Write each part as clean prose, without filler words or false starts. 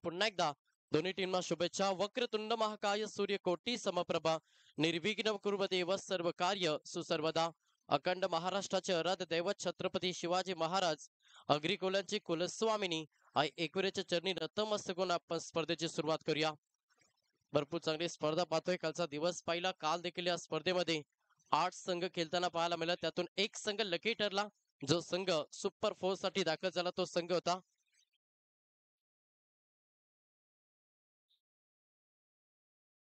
पुन्हा एकदा दोन्ही टीमना शुभेच्छा. वक्रतुंड महाकाय सूर्यकोटी समप्रभा निर्विघ्न कुर्वते व सर्व कार्य सुसर्वदा. अखंड महाराष्ट्राचे आराध्य दैवत छत्रपती शिवाजी महाराज अग्रिकुलांची कुलस्वामिनी आई एकविरेच्या चरणी नतमस्तक होऊन आपण स्पर्धेची सुरुवात करूया. भरपूर चांगली स्पर्धा पाहतोय. कालचा दिवस पाहिला. काल देखील या स्पर्धेमध्ये 8 संघ खेळताना पाहायला मिळाला. त्यातून एक संघ लकी ठरला. जो संघ सुपर 4 साठी दाखल झाला तो संघ होता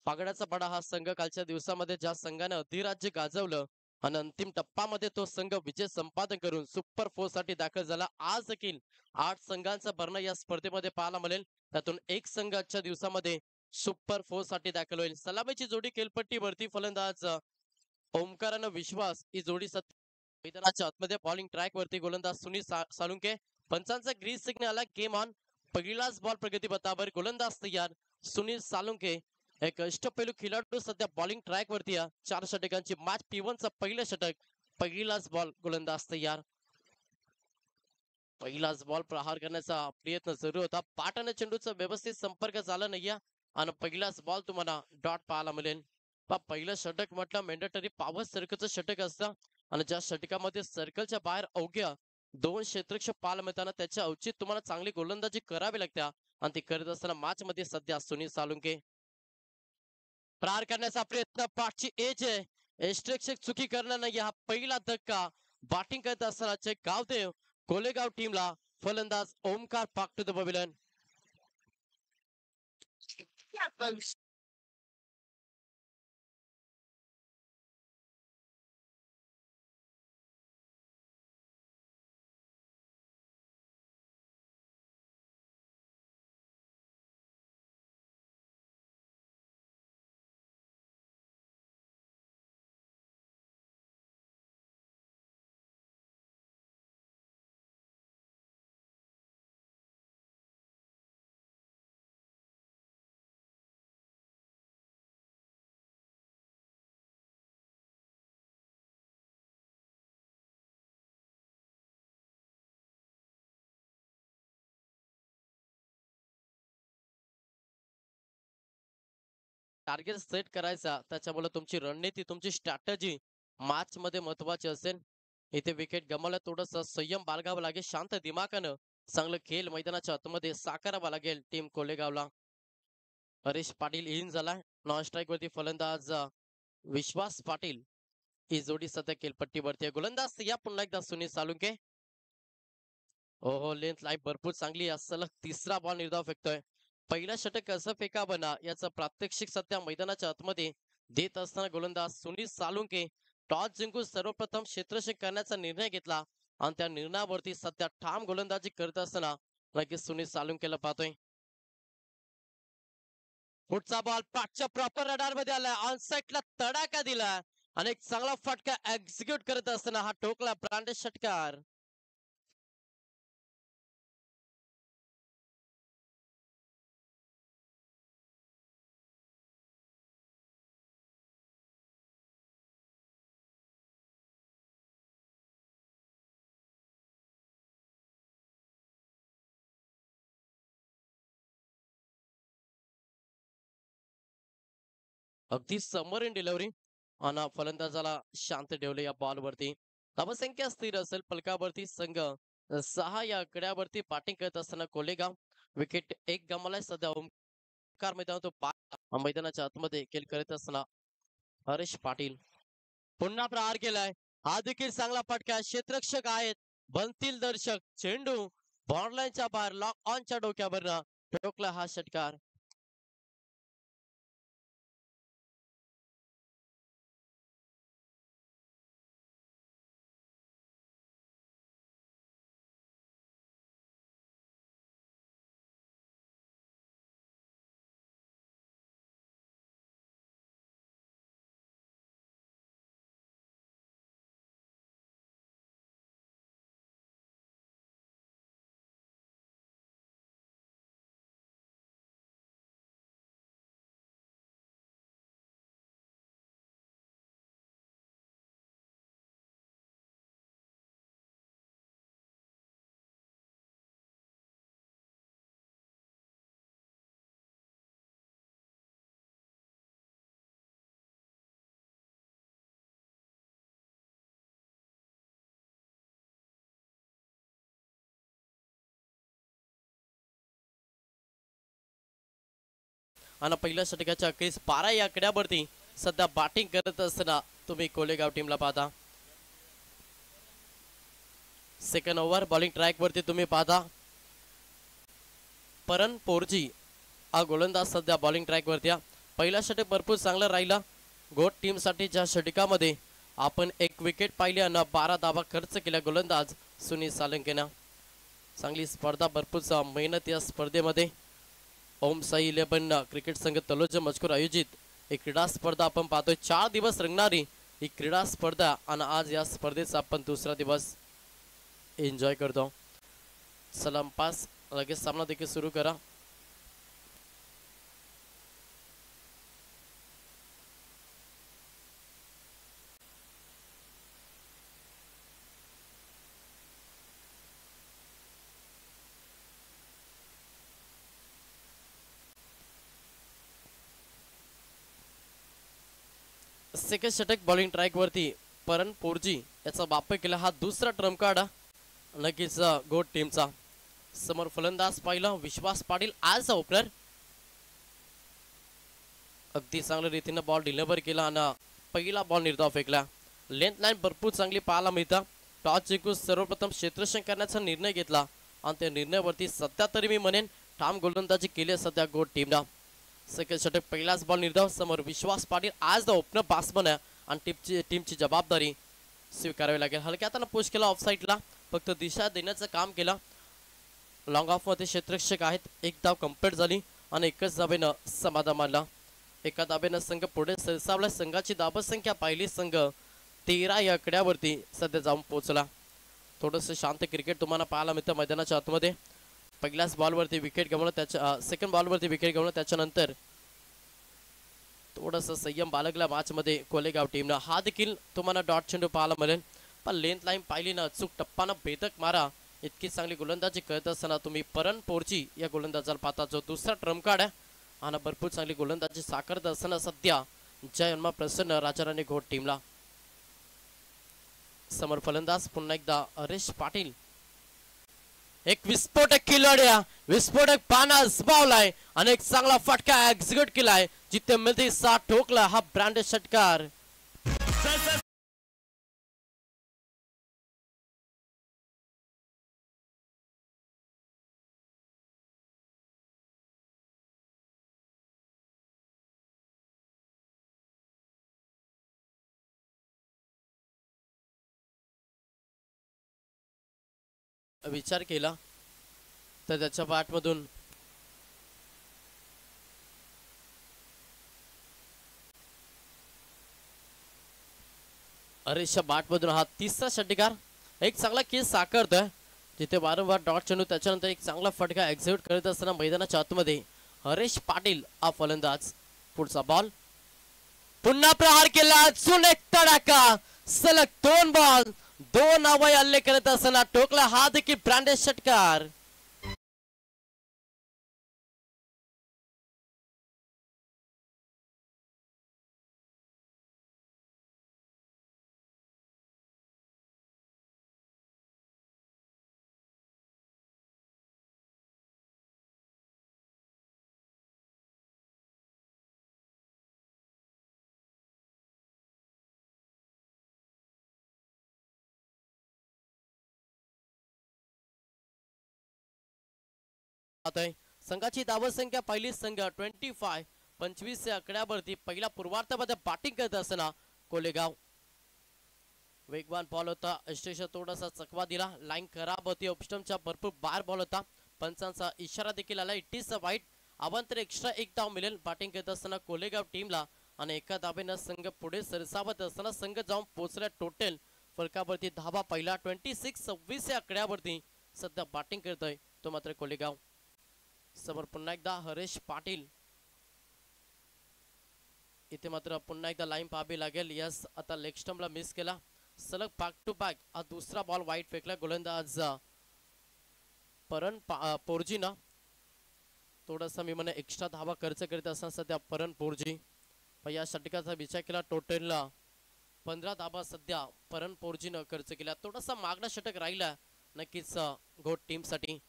पागडाचा पाडा. हा संघ कालच्या दिवसामध्ये ज्या संघाने अधिराज्य गाजवलं आणि अंतिम टप्प्यामध्ये तो संघ विजय संपादन करून सुपर 4 साठी दाखल झाला. आज देखील 8 संघांचा भरणा या स्पर्धेमध्ये पाहायला मिळेल. त्यातून एक संघ आजच्या दिवसामध्ये सुपर 4 साठी दाखल होईल. सलामीची जोडी खेळपट्टीवरती फलंदाज ओमकारानं विश्वास ही जोडी मैदानाच्या आतमध्ये बॉलिंग ट्रॅक वरती गोलंदाज सुनील सालुंके. पंचांचा ग्रीन सिग्नल आला. Game on. पहिलाच बॉल प्रगती पथावर. गोलंदाज तयार सुनील सालुंके. एक अष्टपैलू खेळाडू सध्या बॉलिंग ट्रॅक वरती. 4 षटकांची मॅच. P1 चा पहिलं षटक. पहिलाच बॉल. गोलंदाज तयार. पहिलाच बॉल प्रहार करण्याचा प्रयत्न जरूर होता. पाट आणि चेंडूचा व्यवस्थित संपर्क झाला नाहीये आणि पहिलाच बॉल तुम्हाला डॉट पाहायला मिळेल. पहिलं षटक म्हटलं मॅन्डेटरी पॉवर सर्कलचं षटक असतं आणि ज्या षटकामध्ये सर्कलच्या बाहेर अवघ्या 2 क्षेत्ररक्षक पाहायला मिळताना त्याच्या औचित तुम्हाला चांगली गोलंदाजी करावी लागते आणि ती करत असताना मॅच मध्ये सध्या सुनील सालुंके प्रहार करण्याचा प्रयत्न. पाठची एज आहे. यष्टिरक्षक चुकी करणार नाही. हा पहिला धक्का बॅटिंग करत असताना गावदेव कोलेगाव टीमला. फलंदाज Omkar back to the pavilion. Target set करायचा. त्याच्यामुळे तुमची रणनीती तुमची स्ट्रॅटजी मॅच मध्ये महत्वाची असेल. इथे विकेट गमावला. थोडस संयम बाळगावं लागेल. शांत दिमागानं चांगलं खेळ मैदानाच्या आतमध्ये साकारावा लागेल टीम कोलेगावला. हरीश पाटील इन झालाय. नॉन स्ट्राईक वरती फलंदाज विश्वास पाटील ही जोडी सध्या खेळपट्टीवरती आहे. गोलंदाज या पुन्हा एकदा सुनील सालुंके. हो लेंथ लाईफ भरपूर चांगली. सलग तिसरा बॉल निर्धाव फेकतोय. पहिला षटक कसं फेकावं ना याचं प्रात्यक्षिक सध्या मैदानाच्या आतमध्ये देत असताना गोलंदाज सुनील सालुंके टॉस जिंकून सर्वप्रथम क्षेत्ररक्षण करण्याचा निर्णय घेतला आणि त्या निर्णयावरती सध्या ठाम गोलंदाजी करत असताना लगेच सुनील सालुंकेला पाहतोय. पुढचा बॉल पाठच्या प्रॉपर रडार मध्ये आलाय. ऑनसाइडला तडाखा दिला आणि एक चांगला फटका एक्झिक्यूट करत असताना हा ठोकला ब्रांडेड षटकार. अगदी समोर इन डिलिव्हरी आणि फलंदाजाला शांत ठेवले या बॉल वरती. धावसंख्या स्थिर असेल. फलकावरती संघ 6 या आकड्यावरती बॅटिंग करत असताना कोलेगाव विकेट एक गमावलाय. सध्या ओमकार मैदानाच्या आतमध्ये खेळ करत असताना हरीश पाटील पुन्हा प्रहार केलाय. हा देखील चांगला फटका. क्षेत्ररक्षक आहेत. बनतील दर्शक. चेंडू बॉर्डलाईनच्या बाहेर लॉक ऑनच्या डोक्यावर ठोकला हा षटकार. आणि पहिल्या षटकाच्या अखेरीस 12 या आकड्यावरती सध्या बॅटिंग करत असताना तुम्ही कोलेगाव टीमला पाहता. सेकंड ओव्हर बॉलिंग ट्रॅक वरती तुम्ही पाहता परन पोरजी हा गोलंदाज सध्या बॉलिंग ट्रॅक वरती. पहिला षटक भरपूर चांगला राहिला गोट टीम साठी. ज्या षटकामध्ये आपण एक विकेट पाहिली आणि 12 धावा खर्च केल्या गोलंदाज सुनील सालंकेनं. चांगली स्पर्धा भरपूर मेहनत या स्पर्धेमध्ये. ओम साई 11 क्रिकेट संघ तलोज मजकूर आयोजित एक क्रीडा स्पर्धा आपण पाहतोय. 4 दिवस रंगणारी ही क्रीडा स्पर्धा आणि आज या स्पर्धेचा आपण दुसरा दिवस एन्जॉय करतो. सलाम पास लगेच सामना देखील सुरू करा. सेकंड षटक बॉलिंग ट्रॅक वरती परन पोरजी याचा वापर केला. हा दुसरा ट्रम्प कार्ड नक्कीच गोट टीमचा. समोर फलंदाज पाहिला विश्वास पाटील आज ओपनर. अगदी चांगल्या रीतीने बॉल डिलिव्हर केला आणि पहिला बॉल निर्धाव फेकला. लेंथ लाईन भरपूर चांगली पाहायला मिळतं. टॉस जिंकून सर्वप्रथम क्षेत्ररक्षण करण्याचा निर्णय घेतला आणि त्या निर्णयावरती सध्या तरी मी म्हणेन ठाम गोलंदाजी केली सध्या गोट टीमला. सेकंड षटक पहिलाच बॉल निर्धाव. समोर विश्वास पाटील आज ओपनर बॅट्समन आहे आणि टीमची जबाबदारी स्वीकारावी लागेल. हलक्या हाताने पुश केला ऑफ साईडला. फक्त दिशा देण्याचं काम केलं. लॉंग ऑफ मध्ये क्षेत्ररक्षक आहेत. एक धाव कंप्लीट झाली आणि एकच धावेनं समाधान मानला. एका धावेनं संघ पुढे सरसावला. संघाची धाबा संख्या पाहिली संघ 13 या आकड्यावरती सध्या जाऊन पोहोचला. थोडंसं शांत क्रिकेट तुम्हाला पाहायला मिळतं मैदानाच्या आतमध्ये. पहिल्याच बॉलवरती विकेट गमावलं. त्याच्या सेकंड बॉलवरती विकेट गमावलं. त्याच्यानंतर थोडंसं संयम बाळगला मॅच मध्ये कोलेगाव टीमनं. हा देखील तुम्हाला डॉट चेंडू पाहायला मिळेल. पण लेंथ लाईन पाहिली ना अचूक टप्पानं भेदक मारा इतकी चांगली गोलंदाजी करत असताना तुम्ही परन पोरची या गोलंदाजाला पाहता जो दुसरा ट्रम्प कार्ड आहे आणि भरपूर चांगली गोलंदाजी साकारत असताना सध्या जय हनुमान प्रसन्न राजाराणी घोट टीमला. समोर फलंदाज पुन्हा एकदा हरेश पाटील. एक विस्फोटक खिलाड्या विस्फोटक पाना आजमावलाय आणि एक चांगला फटका एक्झिक्यूट केलाय. जिथे मिळते 7 ठोकला हा ब्रँडेड षटकार. विचार केला तर त्याच्या बॅटमधून हरेशच्या बॅटमधून हा तिसरा षटकार एक चांगला केस साकारतोय. जिथे वारंवार डॉट चेंडू त्याच्यानंतर एक चांगला फटका एक्झिक्यूट करत असताना मैदानाच्या आतमध्ये हरेश पाटील हा फलंदाज. पुढचा बॉल पुन्हा प्रहार केला. अजून एक तडाखा. सलग 2 बॉल 2 अवय हल्ले करत असताना ठोकला हा देखील ब्रँडेड षटकार. संघाची धाव संख्या पहिली संघ 25 या आकड्यावरती पहिल्या पूर्वार्धामध्ये बॅटिंग करत असताना कोलेगाव. वेगवान बॉल होता. अष्टेश थोडासा चकवा दिला. लाईन खराब होती. ऑप्शनचा भरपूर बार बॉल होता. पंचांचा इशारा देखील आला. इट इज अ वाईट. अवांतर एक्स्ट्रा एक धाव मिळेल बॅटिंग करत असताना कोलेगाव टीमला आणि एका धावेनं संघ पुढे सरसावत असताना संघ जाऊन पोहोचला. टोटल फलकावरती धावा पहिला 26-26 या आकड्यावरती सध्या बॅटिंग करतोय तो मात्र कोलेगाव. समोर पुन्हा एकदा हरेश पाटील. इथे मात्र पुन्हा एकदा लाईन पाहावी लागेल. यस आता लेग स्टंपला मिस केला. सलग बॅक टू बॅक हा दुसरा बॉल वाईट फेकला गोलंदाज परन पोरजीना. थोडासा मी म्हणे एक्स्ट्रा धावा खर्च करीत असताना सध्या परन पोरजी या षटकाचा विचार केला. टोटल 15 धावा सध्या परन पोरजीनं खर्च केला. थोडासा मागणा षटक राहिला नक्कीच गोट टीम साठी.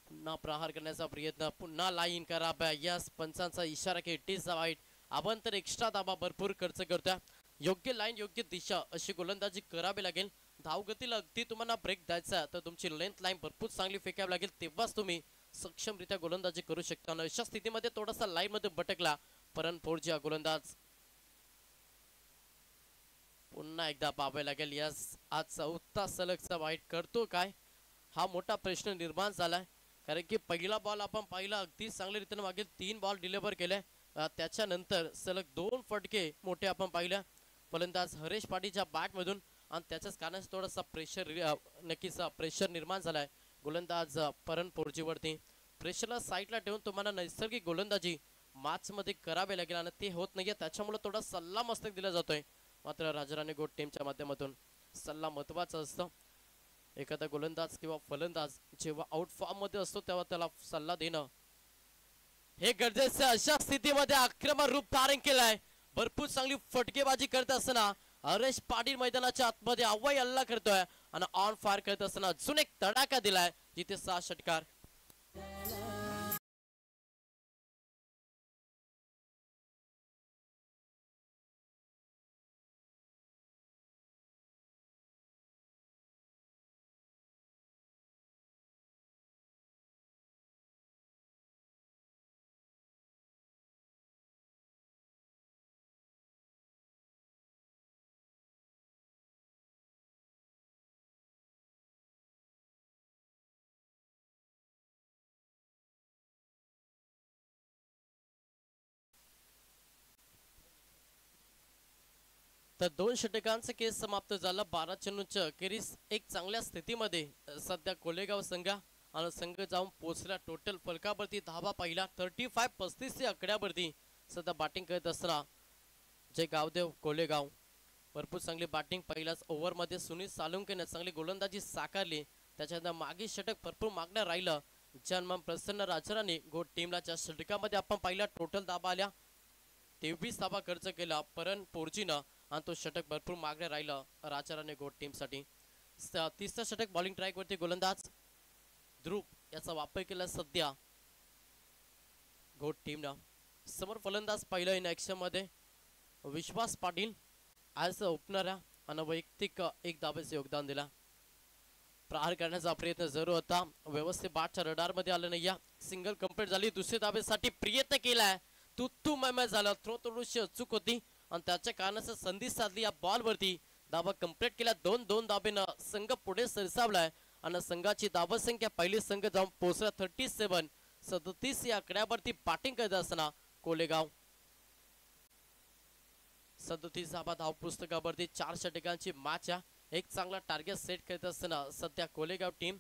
पुन्हा प्रहार करण्याचा प्रयत्न, पुन्हा लाईन करा यस, पंचांचा इशारा की इट इज वाईट. आपण तर एक्स्ट्रा दाबा भरपूर खर्च करतोय. योग्य लाईन योग्य दिशा अशी गोलंदाजी करावी लागेल. धावगतीला अगदी तुम्हाला ब्रेक द्यायचा तर तुमची लेंथ लाईन भरपूर चांगली फेकावी लागेल, तेव्हाच तुम्ही सक्षमरित्या गोलंदाजी करू शकता. अशा स्थितीमध्ये थोडासा लाईन मध्ये भटकला परंतु फोर्जी गोलंदाज. पुन्हा एकदा पाहावे लागेल यस, आज चौथा सलगचा वाईट करतो काय, हा मोठा प्रश्न निर्माण झालाय. कारण की पहिला बॉल आपण पाहिला अगदी चांगल्या रीतीने मागील 3 बॉल डिलिव्हर केले. त्याच्यानंतर सलग 2 फटके मोठे आपण पाहिल्या फलंदाज हरेश पाटीलच्या बॅट मधून आणि त्याच्याच कारणाने थोडासा प्रेशर नक्कीच प्रेशर निर्माण झालाय गोलंदाज परण पोर्जीवरती. प्रेशरला साईडला ठेवून तुम्हाला नैसर्गिक गोलंदाजी मॅच मध्ये करावे लागेल आणि ते होत नाहीये, त्याच्यामुळे थोडा सल्ला मस्तक दिला जातोय. मात्र राजाराणी गोट टीमच्या माध्यमातून सल्ला महत्वाचा असतो. एखादा गोलंदाज किंवा फलंदाज जेव्हा आउट फॉर्म मध्ये असतो तेव्हा त्याला सल्ला देणं हे गरजेचं. अशा स्थितीमध्ये आक्रमक रूप धारण केलाय, भरपूर चांगली फटकेबाजी करत असताना हरेश पाटील मैदानाच्या आतमध्ये अव्वई हल्ला करतोय आणि ऑन फायर करत असताना अजून एक तडाखा दिलाय जिथे 6 षटकार. तर 2 षटकांचा केस समाप्त झाला. 12 चेंडूंच्या अखेरीस एक चांगल्या स्थितीमध्ये सध्या कोलेगाव संघ आणि संघ जाऊन पोहोचला. टोटल फलकावरती धावा पाहिला 35-35 आकड्यावरती सध्या बॅटिंग करत असताना जय गावदेव कोलेगाव भरपूर चांगली बॅटिंग. पहिल्याच ओव्हरमध्ये सुनील सालुंकेने चांगली गोलंदाजी साकारली, त्याच्यानंतर मागे षटक भरपूर मागणं राहिलं. जन्म प्रसन्न राजाराणी गोट टीमला ज्या षटकामध्ये आपण पाहिला टोटल धावा आल्या 23 धावा खर्च केला परण पोर्जीनं आणि तो षटक भरपूर मागणे राहिलं राजाराणी गोट टीमसाठी. तिसरा षटक बॉलिंग ट्रॅक वरती गोलंदाज ध्रुव याचा वापर केला सध्या गोट टीमनं. समोर फलंदाज पहिला इन ऍक्शन मध्ये विश्वास पाटील आज ओपनर आणि वैयक्तिक 1 धावेचे योगदान दिला. प्रहार करण्याचा प्रयत्न जरूर होता, व्यवस्थित बॅटच्या रडार मध्ये आलं नाही. सिंगल कंप्लीट झाली, दुसऱ्या धावेसाठी प्रयत्न केलाय, तू मॅच झाला, थ्रो थोडीशी अचूक होती आणि त्याच्या कारणाने संधी साधली. या बॉल वरती धावा कंप्लीट केल्या, 2-2 धावेनं संघ पुढे सरसावलाय आणि संघाची धावा संख्या पहिली संघ जाऊन पोहोचला 37 या आकड्यावरती बॅटिंग करत असताना कोलेगाव 37 धाव पुस्तकावरती 4 षटकांची मॅच. एक चांगला टार्गेट सेट करत असताना सध्या कोलेगाव टीम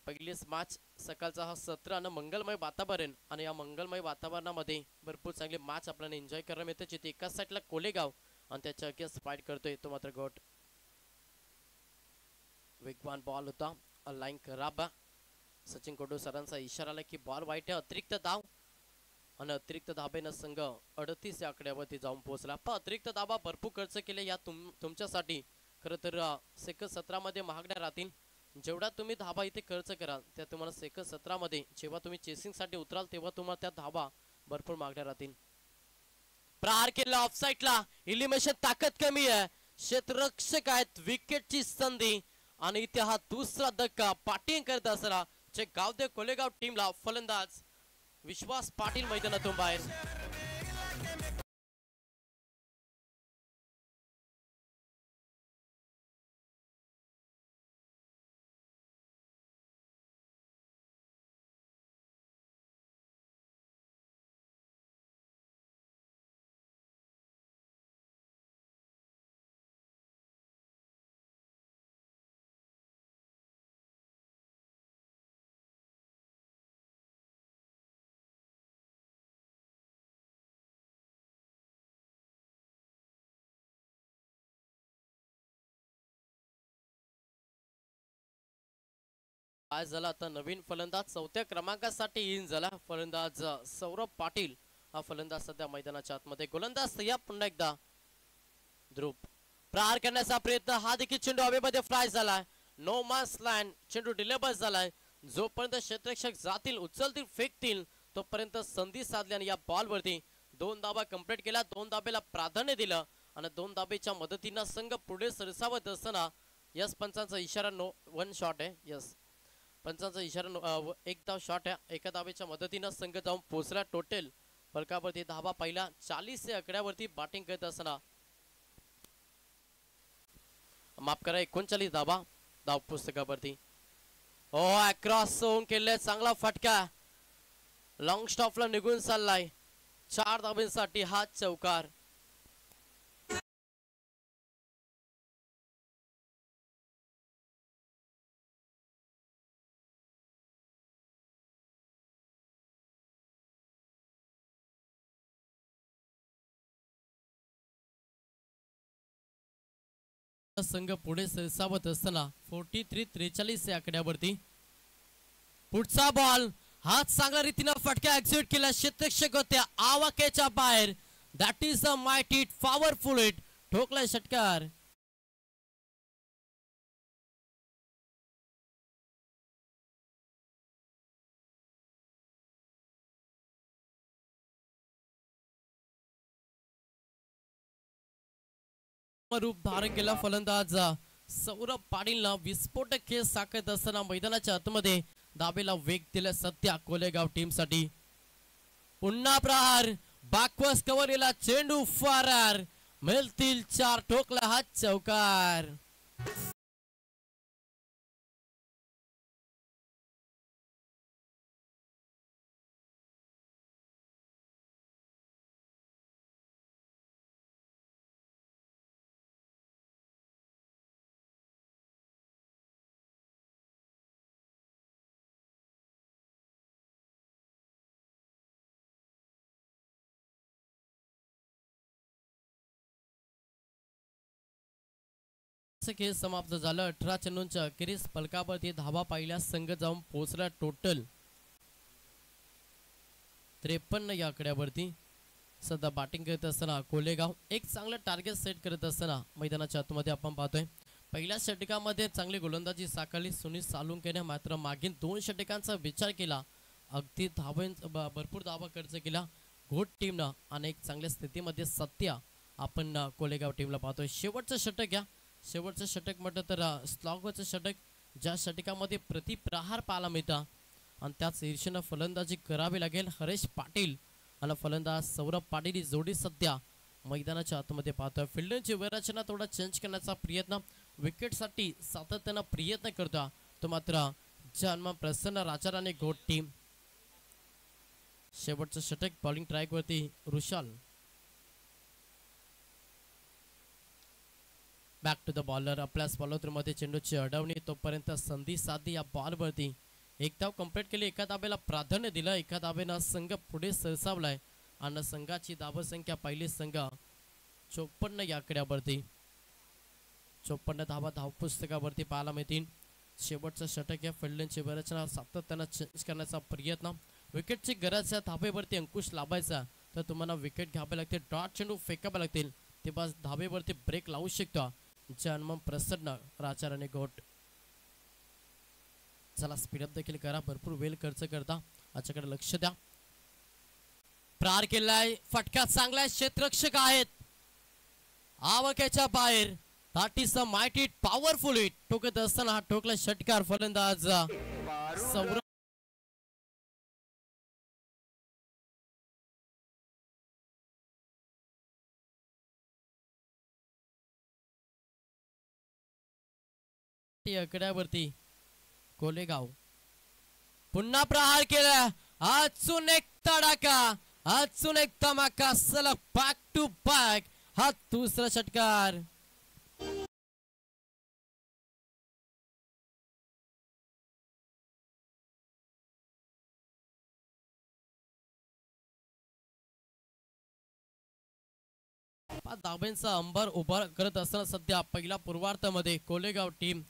पहिलीच मॅच सकाळचा हा सत्र आणि मंगलमय वातावरण आणि या मंगलमय वातावरणामध्ये भरपूर चांगली मॅच आपल्याला एन्जॉय करायला मिळते. जिथे एका साईडला कोलेगाव आणि त्याच्या अगेन्स्ट फाईट करतोय तो मात्र गोट. वेगवान बॉल होता, लाईन खराब. सचिन कोडू सरांचा इशारा आला की बॉल वाईट आहे, अतिरिक्त धाव आणि अतिरिक्त धाबेनं संघ 38 या आकड्यावरती जाऊन पोहोचला. पण अतिरिक्त धाबा भरपूर खर्च केले या तुमच्यासाठी खरं तर सेकंद 17 मध्ये महागड्या राहतील. जेवढा तुम्ही धाबा इथे खर्च कराल त्या तुम्हाला सेकंद 17 मध्ये जेव्हा तुम्ही चेसिंग साठी उतराल तेव्हा तुम्हाला त्या धाबा भरपूर महागड्या राहतील. प्रहार केला ऑफसाईडला, इलिमिनेशन ताकद कमी आहे, क्षेत्ररक्षक आहेत, विकेटची संधी आणि इथे हा दुसरा धक्का. बॅटिंग करत असताना जे गावदेव कोलेगाव टीमला फलंदाज विश्वास पाटील मैदानातून बाहेर. आज झाला आता नवीन फलंदाज 4थ्या क्रमांकासाठी इन झाला फलंदाज सौरभ पाटील. हा फलंदाज सध्या मैदानाच्या आतमध्ये. गोलंदाज या पुन्हा एकदा ध्रुव. प्रहार करण्याचा प्रयत्न, हा देखील चेंडू हवेमध्ये फ्लाय झालाय, नो मास लँड, चेंडू डिलेबर झालाय. जोपर्यंत क्षेत्ररक्षक जातील उचलतील फेकतील तोपर्यंत संधी साधली आणि या बॉलवरती 2 धाबा कंप्लीट केला. 2 धाब्याला प्राधान्य दिलं आणि 2 धाब्याच्या मदतीनं संघ पुढे सरसावत असताना यस पंचांचा इशारा नो 1 शॉट आहे. यस पंचांचा इशारा एक धाव शॉट आहे. एका धाब्याच्या मदतीनं संघ जाऊन पोहोचला. टोटल फलकावरती धाबा पहिला 40 आकड्यावरती बॅटिंग करत असताना माफ करा 39 धाबा धाव पुस्तकावरती. क्रॉस होऊन केले चांगला फटका लॉंग स्टॉपला निघून चाललाय. 4 धाब्यांसाठी हा चौकार. संघ पुढे सरसावत असताना 43-43 या आकड्यावरती पुढचा बॉल हा चांगल्या रीतीनं फटका एक्झिक्यूट केला. क्षेत्ररक्षक होत्या आवाक्याच्या बाहेर. That is a mighty powerful hit. ठोकला षटकार. रूप धारण केला फलंदाज सौरभ पाटीलला. विस्फोटक खेळ साकत असताना मैदानाच्या आतमध्ये दाबेला वेग दिला सध्या कोलेगाव टीम साठी. पुन्हा प्रहार बॅकवर्स कव्हर केला चेंडू फरार. मिळतील 4. ठोकला हा चौकार. खेळ समाप्त झालं. 18 चेंडूंच्या अखेरीस फलकावरती धावा पाहिल्या संघ जाऊन पोहोचला. टोटल 53 या आकड्यावरती. सध्या बॅटिंग करत असताना कोलेगाव एक चांगलं टार्गेट सेट करत असताना मैदानाच्या आतमध्ये आपण पाहतोय. पहिल्या षटकामध्ये चांगली गोलंदाजी साकारली सुनील सालुंकेने. मात्र मागील 2 षटकांचा विचार केला. अगदी भरपूर धावा खर्च केला घोट टीमनं आणि एक चांगल्या स्थितीमध्ये सत्या आपण कोलेगाव टीमला पाहतोय. शेवटचं षटक घ्या. शेवटचं षटक म्हटलं तर स्लॉगवरचं षटक ज्या षटकामध्ये प्रतिप्रहार पाहायला मिळतं आणि त्याच ईर्षेनं फलंदाजी करावी लागेल. हरेश पाटील आणि फलंदाज सौरभ पाटील ही जोडी सध्या मैदानाच्या आतमध्ये पाहतोय. फिल्डरची रचना थोडा चेंज करण्याचा प्रयत्न विकेटसाठी सातत्यानं प्रयत्न करतो तो मात्र जन्म प्रसन्न राजाराणी घोट टीम. शेवटचं षटक बॉलिंग ट्रॅकवरती रुशाल. Back to the bowler. आपल्या बॉलरमध्ये चेंडूची अडवणी तोपर्यंत संधी साधली या बॉलवरती. एक धाव कंप्लीट केली. एका धाब्याला प्राधान्य दिलं. एका धाब्यानं संघ पुढे सरसावलाय आणि संघाची धावसंख्या पहिली संघ 54 या आकड्यावरती. 54 धावा धावपुस्तकावरती पाहायला मिळतील. शेवटचं षटक या फिल्डिंगची रचना सातत्यानं चेंज करण्याचा प्रयत्न. विकेटची गरज या धाबेवरती अंकुश लावायचा तर तुम्हाला विकेट घ्यावे लागते. डॉट चेंडू फेकावे लागतील तेव्हा धाबेवरती ब्रेक लावू शकतो जन्म प्रसन्न राजाराणी घोट. चला स्पीडअप देखील करा. भरपूर वेळ खर्च करता याच्याकडे लक्ष द्या. प्रहार केलाय फटका चांगला. क्षेत्ररक्षक आहेत आवाक्याच्या बाहेर. That is a mighty powerful hit. ठोकत असताना हा ठोकला षटकार फलंदाज सौरभ आकड्यावरती. कोलेगाव पुन्हा प्रहार केला. अजून एक तडाखा अजून एक धमाका सलग बॅक टू बॅक. हा दुसरा षटकार. धाब्यांचा अंबर उभा करत असताना सध्या पहिल्या पूर्वार्धामध्ये कोलेगाव टीम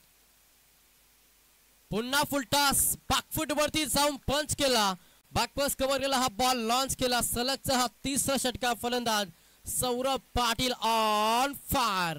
पुन्हा फुलटास बॅकफुट वरती जाऊन पंच केला. बॅकवर्स कव्हर केला. हा बॉल लॉन्च केला. सलगचा हा तिसरा षटकार. फलंदाज सौरभ पाटील ऑन फायर.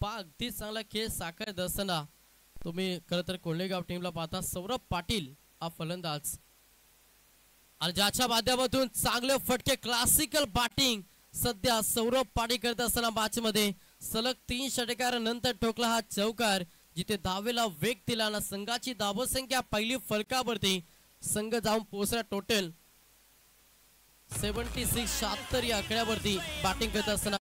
अगदी चांगला खेळ साकारत असताना तुम्ही खरं तर कोल्हेगाव टीमला पाहता. सौरभ पाटील हा फलंदाज आणि ज्याच्या माध्यमातून चांगले फटके क्लासिकल बॅटिंग सध्या सौरभ पाटील करत असताना मॅच मध्ये सलग 3 षटकारानंतर ठोकला हा चौकार, जिथे धावेला वेग दिला ना. संघाची धावसंख्या पहिली फलकावरती संघ जाऊन पोहोचला टोटल 76 या आकड्यावरती बॅटिंग करत असताना.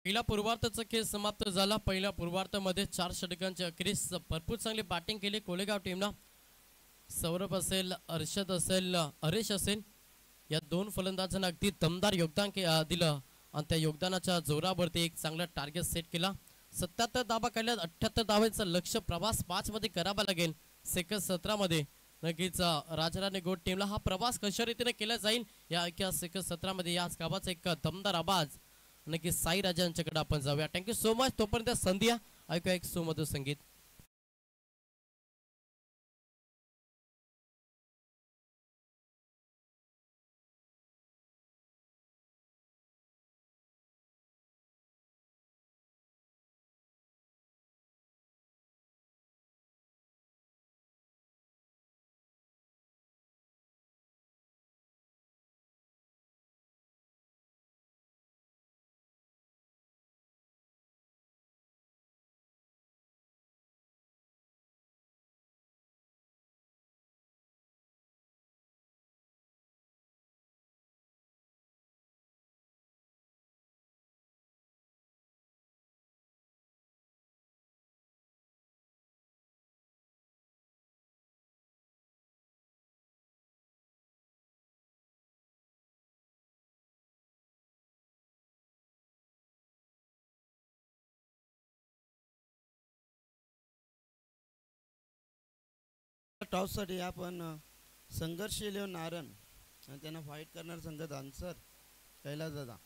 पहिला पूर्वार्धाचा खेळ समाप्त झाला. पहिल्या पूर्वार्धामध्ये 4 षटकांच्या अखेरीस भरपूर चांगली बॅटिंग केली कोलेगाव टीमला. सौरभ असेल, अर्षद असेल, हरेश असेल, या 2 फलंदाजांना अगदी दमदार योगदान दिलं आणि त्या योगदानाच्या जोरावरती एक चांगला टार्गेट सेट केला. 77 धावा काढल्यात. 78 धावांचं लक्ष्य प्रवास 5 मध्ये करावा लागेल सेकंड 17 मध्ये. नक्कीच राजराणी गोट टीमला हा प्रवास कशा रीतीने केला जाईल या ऐक्या सेकंड 17 मध्ये याच गावाचा एक दमदार आवाज नक्की साई राजांच्याकडे आपण जाऊया. Thank you so much. तोपर्यंत संध्या ऐकूया एक सुमधुर संगीत. टॉससाठी आपण संघर्ष इलेव्हन नारन आणि त्यांना फाईट करणार संघ दानसर कैलास दादा.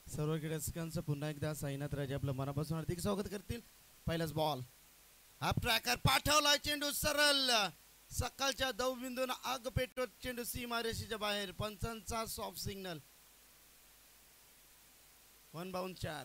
सर्व क्रीडकांचं पुन्हा एकदा साईनाथ राजे आपलं मनापासून हार्दिक स्वागत करतील. पहिलाच बॉल हा ट्रॅकर पाठवला, चेंडू सरळ सकाळच्या दवबिंदून आग पेटवत चेंडू सीमारेषेच्या बाहेर. पंचांचा सॉफ्ट सिग्नल. 1 बाउंड 4.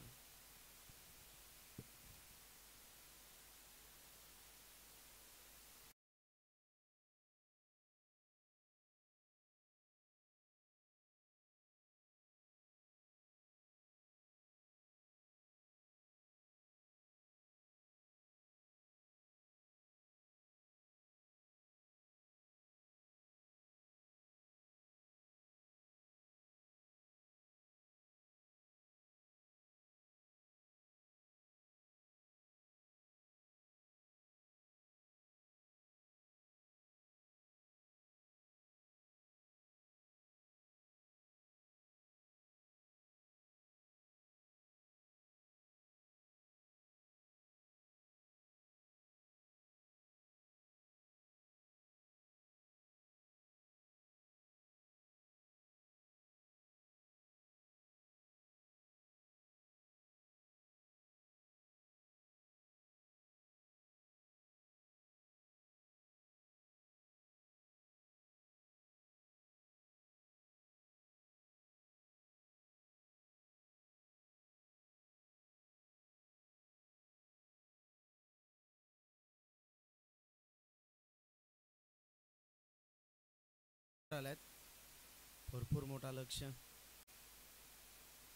भरपूर मोठा लक्ष.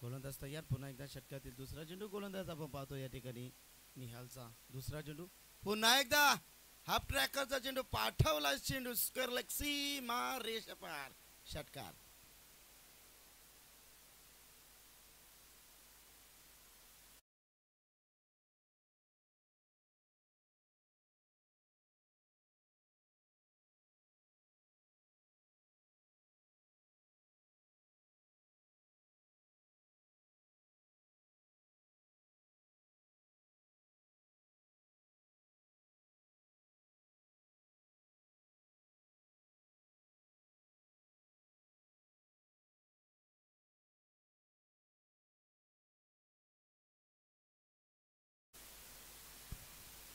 गोलंदाज तयार. पुन्हा एकदा षटकातील दुसरा चेंडू. गोलंदाज आपण पाहतो या ठिकाणी निहालचा दुसरा चेंडू. पुन्हा एकदा हाफ ट्रॅकरचा चेंडू पाठवला. चेंडू स्क्वेअर लेग सीमा रेषा पार. षटकार.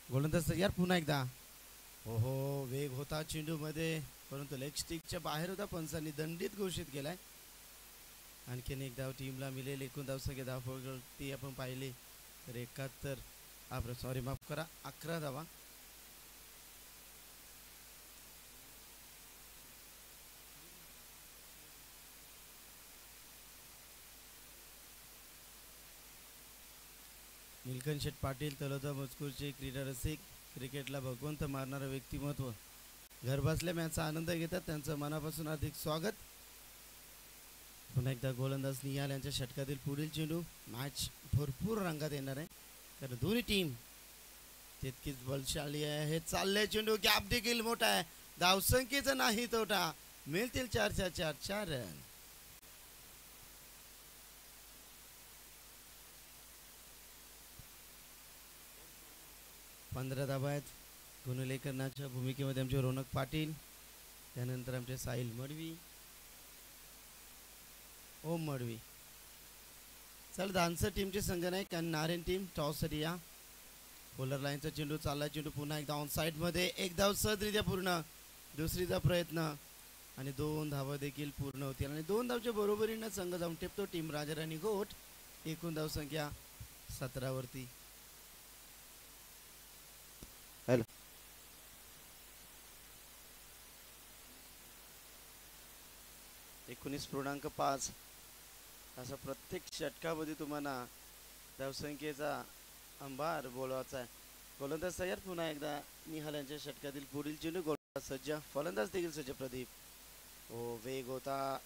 गोलंदाज तयार. पुन्हा एकदा. हो वेग होता चेंडू मध्ये, परंतु लेग स्टिकच्या बाहेर होता. पंचांनी दंडित घोषित केलाय. आणखीन एक धाव टीमला मिळेल. एकूण धावसंख्या धावफलती आपण पाहिली तर 71 सॉरी माफ करा 11 धावा. नीलकंठ शेठ पाटील तलोदा मजकूरचे क्रीडा रसिक, क्रिकेटला भगवंत मारणारं व्यक्तिमत्व, घर बसल्या मॅचचा आनंद घेतात. त्यांचं मनापासून हार्दिक स्वागत. पुन्हा एकदा गोलंदाज निहाल यांच्या षटकातील पुढील चेंडू. मॅच भरपूर रंगात येणार आहे कारण दोन्ही टीम तितकीच बलशाली आहे. चालले चेंडू. गॅप देखील मोठा आहे. धावसंख्येचा नाही तोटा. मिळतील 4 रन. 15 धावा आहेत. गुणलेखनाच्या भूमिकेमध्ये आमचे रोनक पाटील, त्यानंतर आमचे साहिल मडवी, ओम मडवी. चल दानसर टीमचे संघनायक आणि नारायण टीम टॉससाठी या. बॉलर लाईनचा चेंडू चालला. चेंडू पुन्हा एकदा ऑन साईड मध्ये. एक धाव सहजरित्या पूर्ण. दुसरीचा प्रयत्न आणि 2 धावा देखील पूर्ण होतील आणि 2 धावच्या बरोबरीनं संघ जाऊन टिपतो टीम राजाराणी गोट. एकूण धावसंख्या 17 वरती. 19.5 असा प्रत्येक षटकामध्ये तुम्हाला धावसंख्येचा अंबार बोलवायचा आहे. गोलंदाज तयार. पुन्हा एकदा निहाल यांच्या षटकातील पुढील चेंडू. गोलंदाज सज्ज. फलंदाज देखील सज्ज. प्रदीप. हो वेग होता.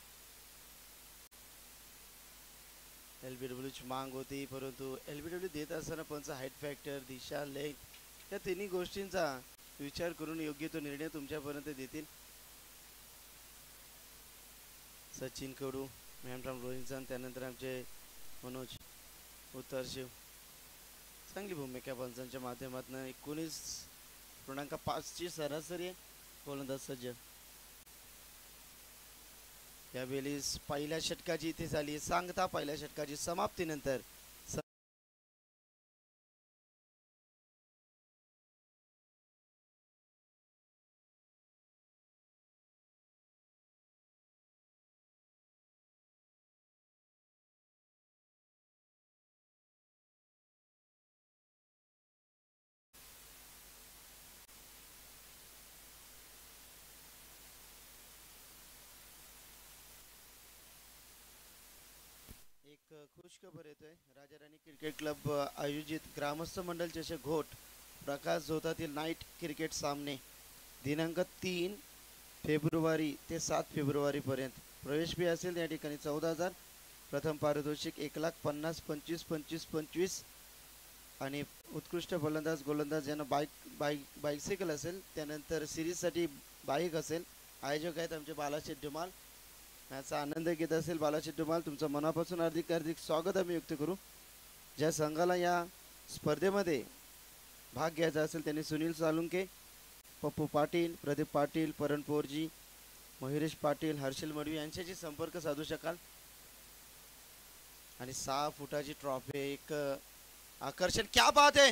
LBWची मांग होती, परंतु LBW देत असताना पंच हाईट फॅक्टर, दिशा, लेग या तिन्ही गोष्टींचा विचार करून योग्य तो निर्णय तुमच्यापर्यंत देतील. सचिन कडू, मॅमराम रोहिंसन, त्यानंतर आमचे मनोज उत्तरशिव. चांगली भूमिका पंचांच्या माध्यमातून. 19.5 ची सरासरी आहे. गोलंदाज सज्ज. यावेळी पहिल्या षटकाची इथे झाली सांगता. पहिल्या षटकाची समाप्तीनंतर एक खुशखबर येतोय. राजा राणी क्रिकेट क्लब आयोजित ग्रामस्थ मंडल चषक घोट प्रकाश झोतातील नाईट क्रिकेट सामने दिनांक 3 फेब्रुवारी ते 7 फेब्रुवारी पर्यंत. प्रवेश फी असेल या ठिकाणी 14,000. प्रथम पारितोषिक 1,50,000 25 25 25 आणि उत्कृष्ट फलंदाज गोलंदाज यांना बाईकसायकल असेल. त्यानंतर सिरीजसाठी बाईक असेल. आयोजक आहेत आमचे बालाशेठ धुमाल. याचा आनंद घेत असेल बालाशेठ धुमाल, तुमचं मनापासून हार्दिक हार्दिक स्वागत आम्ही व्यक्त करू. ज्या संघाला या स्पर्धेमध्ये भाग घ्यायचा असेल त्यांनी सुनील सालुंके, पप्पू पाटील, प्रदीप पाटील, परणपोरजी, मयुरेश पाटील, हर्षल मडवी यांच्याशी संपर्क साधू शकाल. आणि 6 फुटाची ट्रॉफी एक आकर्षण. क्या बात है.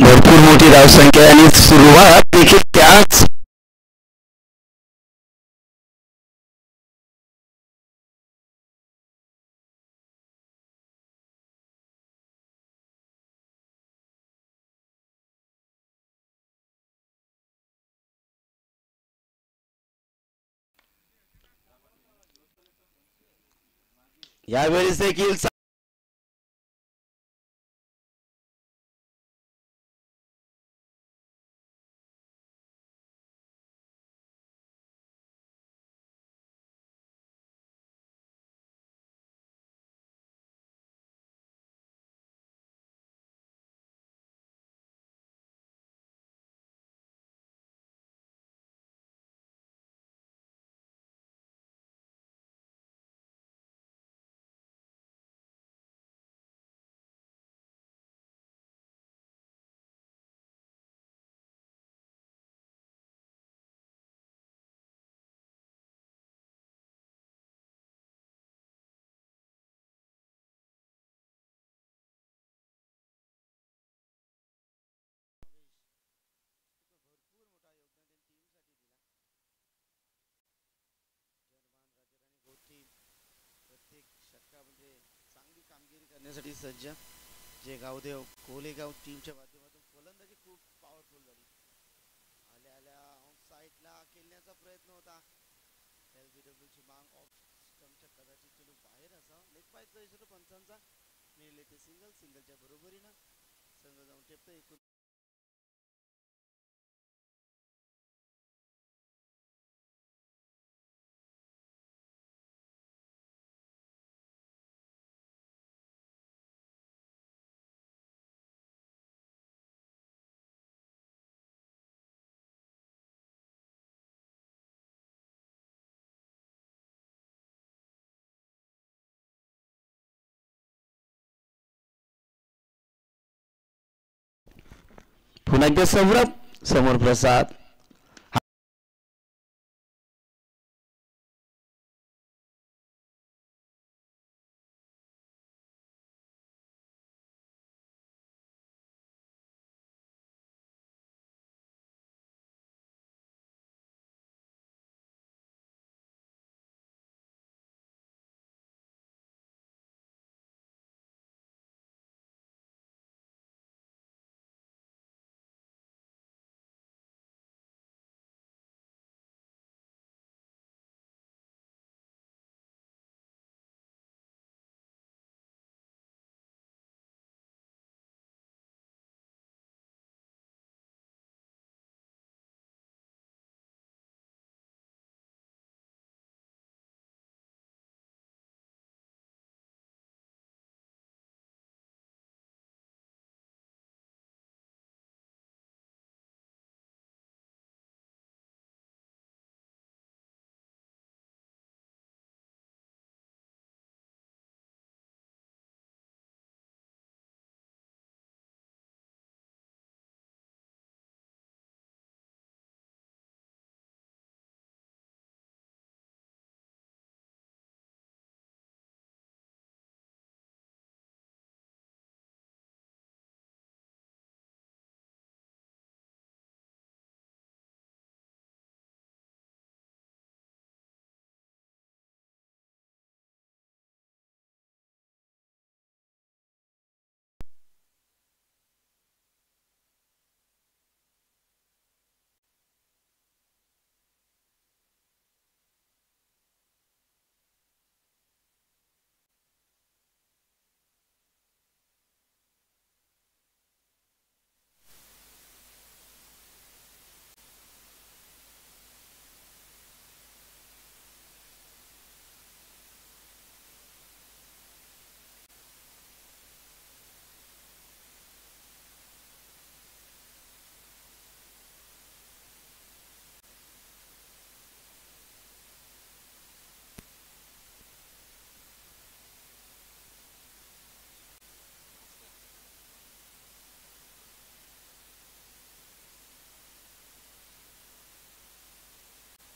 भरपूर मोठी धावसंख्या आणि सुरुवात देखील त्याच यावेळेस देखील प्रत्येक षटकामध्ये चांगली कामगिरी करण्यासाठी सज्ज. जे गावदेव कोलेगाव टीमच्या माध्यमातून फलंदाजी खूप पॉवरफुल झाली. आल्या आल्या ऑफ साईडला खेळण्याचा प्रयत्न होता. एलबीडब्ल्यूची मांग ऑफ स्टंपच्या कदाचित चेंडू बाहेर असा. लेग पायचा इशारा पंचांचा मिळले ते सिंगलच्या बरोबरीनं संघ जाऊन टेपतो. एकूण पुन्हा एकदा सौरभ समोर प्रसाद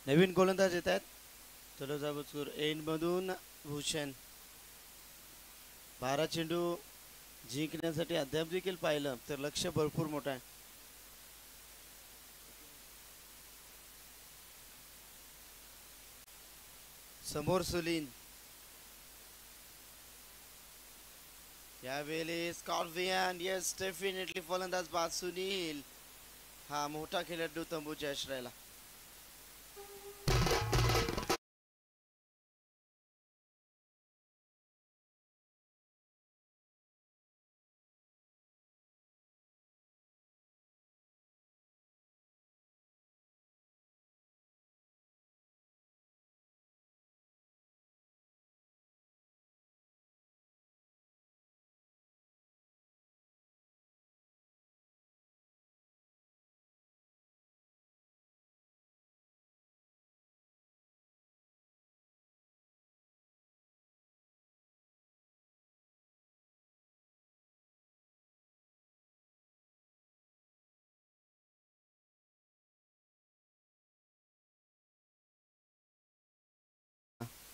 नवीन गोलंदाज येत आहेत. तलोजा मजकूर एंडमधून भूषण. 12 चेंडू जिंकण्यासाठी अद्याप देखील पाहिलं तर लक्ष भरपूर मोठं आहे. समोर सुलीन. यावेळी स्कॉर्पियन. येस डेफिनेटली फलंदाज बाद सुनील. हा मोठा खेळाडू तंबूच्या आश्रयाला.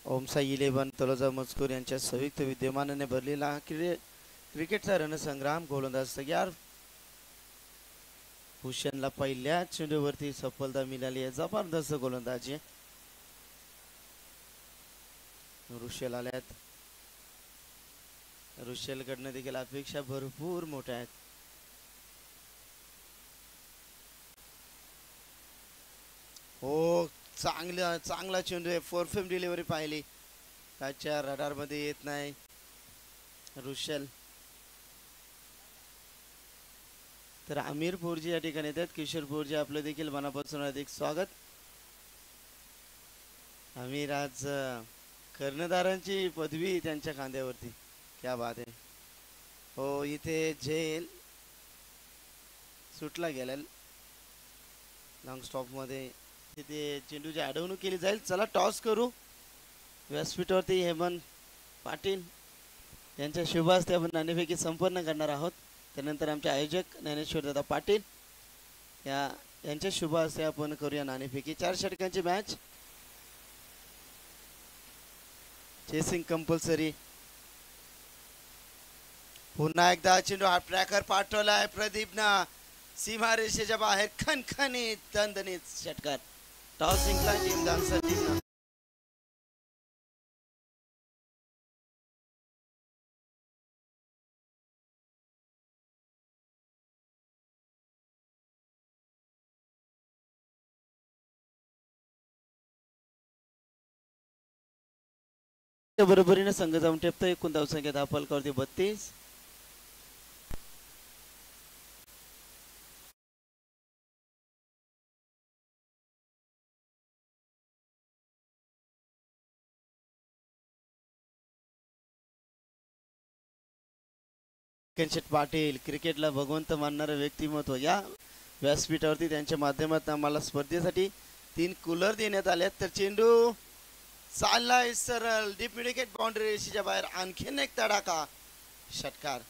ओमसाई 11 तलोजा मजकूर यांच्या संयुक्त विद्यमानाने भरलेला क्रिकेटचा रणसंग्राम. गोलंदाज तयार. भूषणला पहिल्या चेंडूवरती सफलता मिळाली आहे. जबरदस्त गोलंदाजी. रुशेल आल्यात. रुशेलकडनं देखील अपेक्षा भरपूर मोठ्या आहेत. हो चांगला चेंडू आहे. परफेक्ट डिलिव्हरी पाहिली. त्याच्या रडार मध्ये येत नाही. रुशेल. तर आमिर पोरजी या ठिकाणी येतात. किशोर पोरजी आपलं देखील मनापासून अधिक स्वागत. आमिर आज कर्णधारांची पदवी त्यांच्या खांद्यावरती. क्या बात आहे. हो इथे झेल सुटला गेला लॉंग स्टॉप मध्ये. तिथे चेंडूची अडवणूक केली जाईल. चला टॉस करू. व्यासपीठावरती हेमंत पाटील यांच्या शुभ हस्ते आपण नाणेफेकी संपन्न करणार आहोत. त्यानंतर आमचे आयोजक ज्ञानेश्वर दादा पाटील यांच्या शुभ हस्ते आपण करूया नाणेफेकी. 4 षटकांची मॅच. Chasing compulsory. पुन्हा एकदा चेंडू हा ट्रॅकर पाठवलाय प्रदीपनं. सीमारेषेच्या बाहेर खणखणीत दणदणीत षटकार. टॉस जिंकला टीम डान्सर टीमनं. बरोबरीने संघ जाऊन टेपतो. एकूण धावसंख्या धावफलकावरती 32. केशव पाटील क्रिकेटला भगवंत मानणारं व्यक्तिमत्व. या व्यासपीठावरती त्यांच्या माध्यमातून आम्हाला स्पर्धेसाठी 3 कूलर देण्यात आले. तर चेंडू चाललाय सरळ डीप विकेट बाउंड्री रेषेच्या बाहेर. आणखीन एक तडाखा षटकार.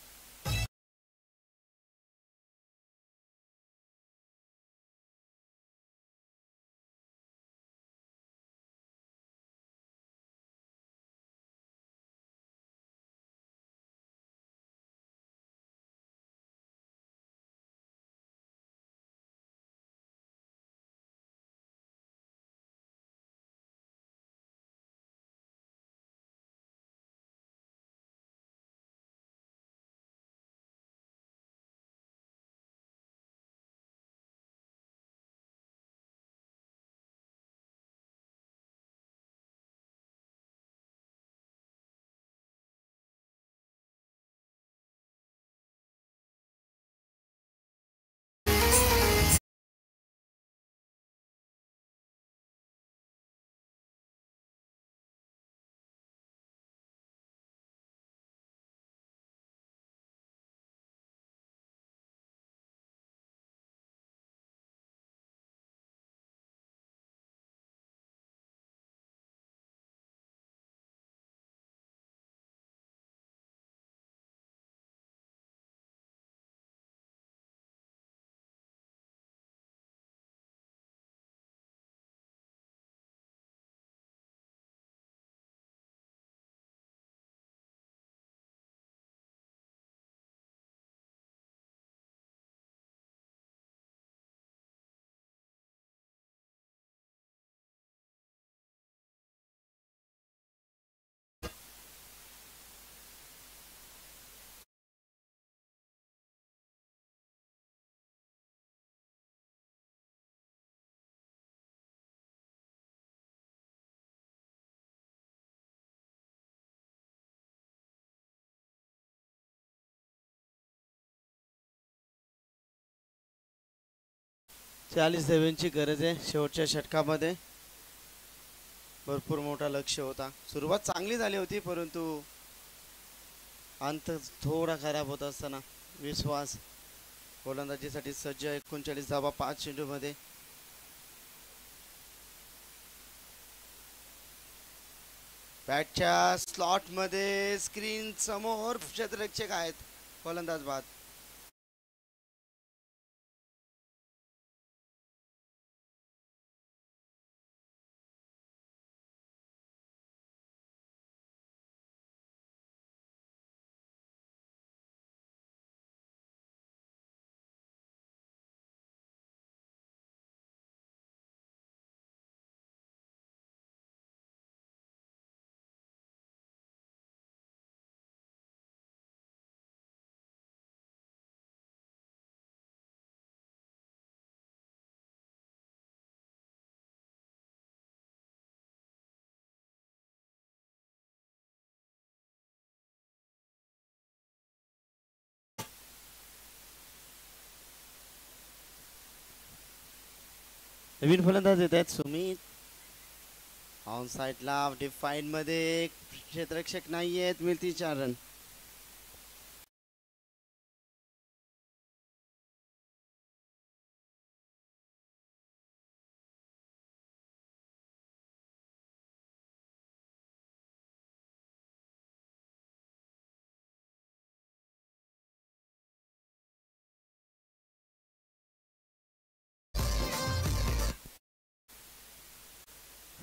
40 धावांची गरज आहे शेवटच्या षटकामध्ये. भरपूर मोठा लक्ष्य होता. सुरुवात चांगली झाली होती परंतु अंत थोडा खराब होत असताना विश्वास गोलंदाजीसाठी सज्ज. 39 धावा 5 चेंडूमध्ये. बॅटच्या स्लॉट मध्ये स्क्रीन समोर क्षेत्ररक्षक आहेत. गोलंदाज बाद. नवीन फलंदाज येत आहेत सुमित. ऑन साईडला डिफाईन मध्ये क्षेत्ररक्षक नाही आहेत. मिळतील 4 रन.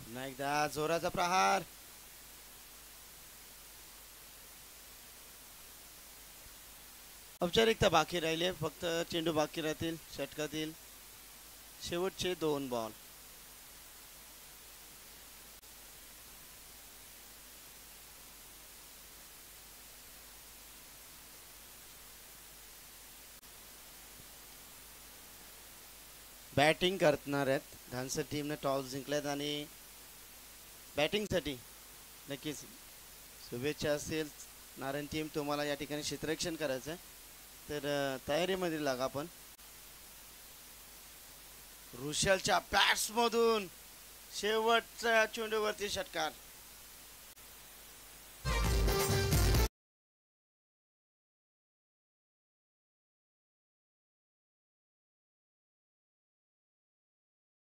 पुन्हा एकदा जोराचा प्रहार. औपचारिकता बाकी राहिले. फक्त चेंडू बाकी राहतील षटकातील शेवटचे 2 बॉल. बॅटिंग करणार आहेत. धानसर टीमने टॉस जिंकल्यात आणि बॅटिंगसाठी नक्कीच शुभेच्छा असेल. नारायण टीम तुम्हाला या ठिकाणी क्षेत्ररक्षण करायचं आहे तर तयारीमध्ये लागा. आपण रुशलच्या बॅट्समधून शेवटच्या चेंडूवरती षटकार.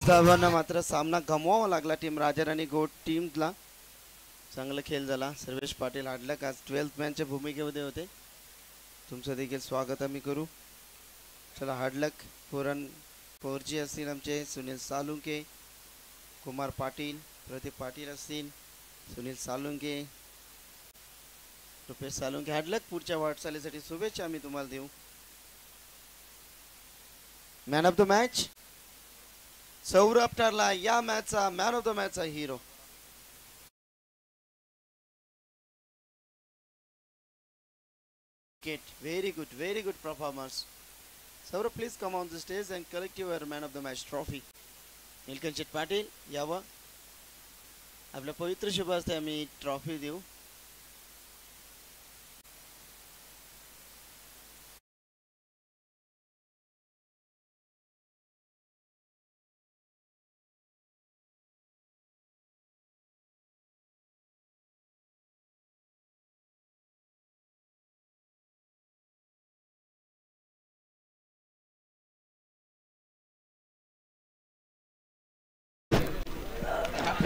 सर्वांना मात्र सामना गमवावा लागला टीम राजाराणी गोट टीमला. चांगला खेळ झाला. सर्वेश पाटील हाडलक आज 12th मॅनच्या भूमिकेमध्ये होते. तुमचं देखील स्वागत आम्ही करू. चला हाडलक पोरजी असतील आमचे सुनील सालुंके, कुमार पाटील, प्रदीप पाटील असतील, सुनील सालुंके, रुपेश सालुंके. हाडलक पुढच्या वाटचालीसाठी शुभेच्छा आम्ही तुम्हाला देऊ. Man of the match Saurabh ठरला या मॅचचा मॅन ऑफ द मॅचचा हिरो. Very good performance. Saurabh, please come on the stage and collect your man of the match trophy. Nilkanth Patil यावं. आपल्या पवित्र शुभ हस्ते आम्ही ट्रॉफी देऊ.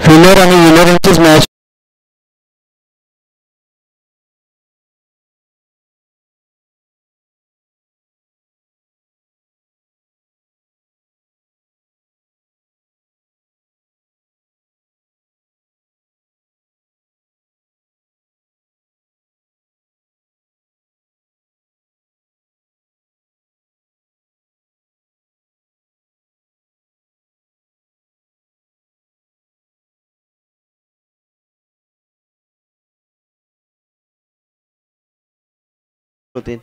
फिलर आणि विलर यांचीच मॅच. होतील.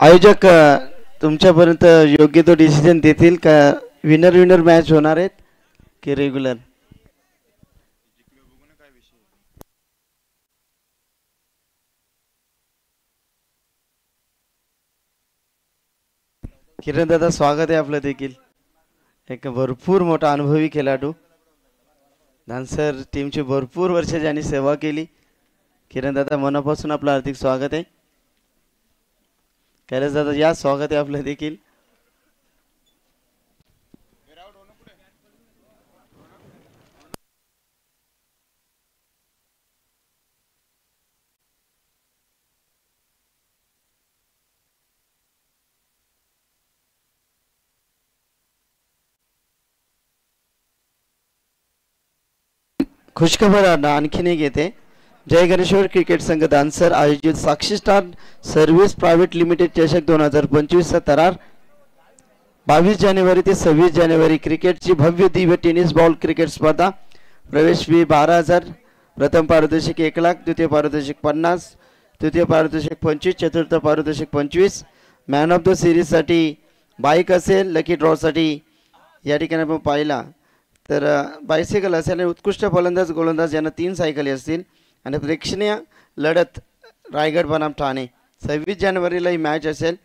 आयोजक तुमच्यापर्यंत योग्य तो डिसिजन देतील का? विनर मॅच होणार आहेत की रेग्युलर? किरण दादा स्वागत आहे आपलं देखील. एक भरपूर मोठा अनुभवी खेळाडू, डान्सर टीमची भरपूर वर्ष ज्यांनी सेवा केली. किरण दादा मनापासून आपलं हार्दिक स्वागत आहे. कैलास दादा या स्वागत आहे आपलं देखील. खुशखबर आणखीन एक येते. जय गणेश्वर क्रिकेट संघ दानसर आयोजित साक्षी स्टार सर्व्हिस प्रायव्हेट लिमिटेड चषक 2025 तरार 22 जानेवारी ते 26 जानेवारी क्रिकेटची भव्य दिव्य टेनिस बॉल क्रिकेट स्पर्धा. प्रवेश फी 12,000. प्रथम पारितोषिक 1,00,000, द्वितीय पारितोषिक 50, तृतीय पारितोषिक 25, चतुर्थ पारितोषिक 25. मॅन ऑफ द सिरीजसाठी बाईक असेल. लकी ड्रॉसाठी या ठिकाणी आपण पाहिला तर बायसिकल असेल. आणि उत्कृष्ट फलंदाज गोलंदाज यांना 3 सायकली असतील. आणि प्रेक्षणीय लढत रायगड बनाम ठाणे 26 जानेवारीला ही मॅच असेल.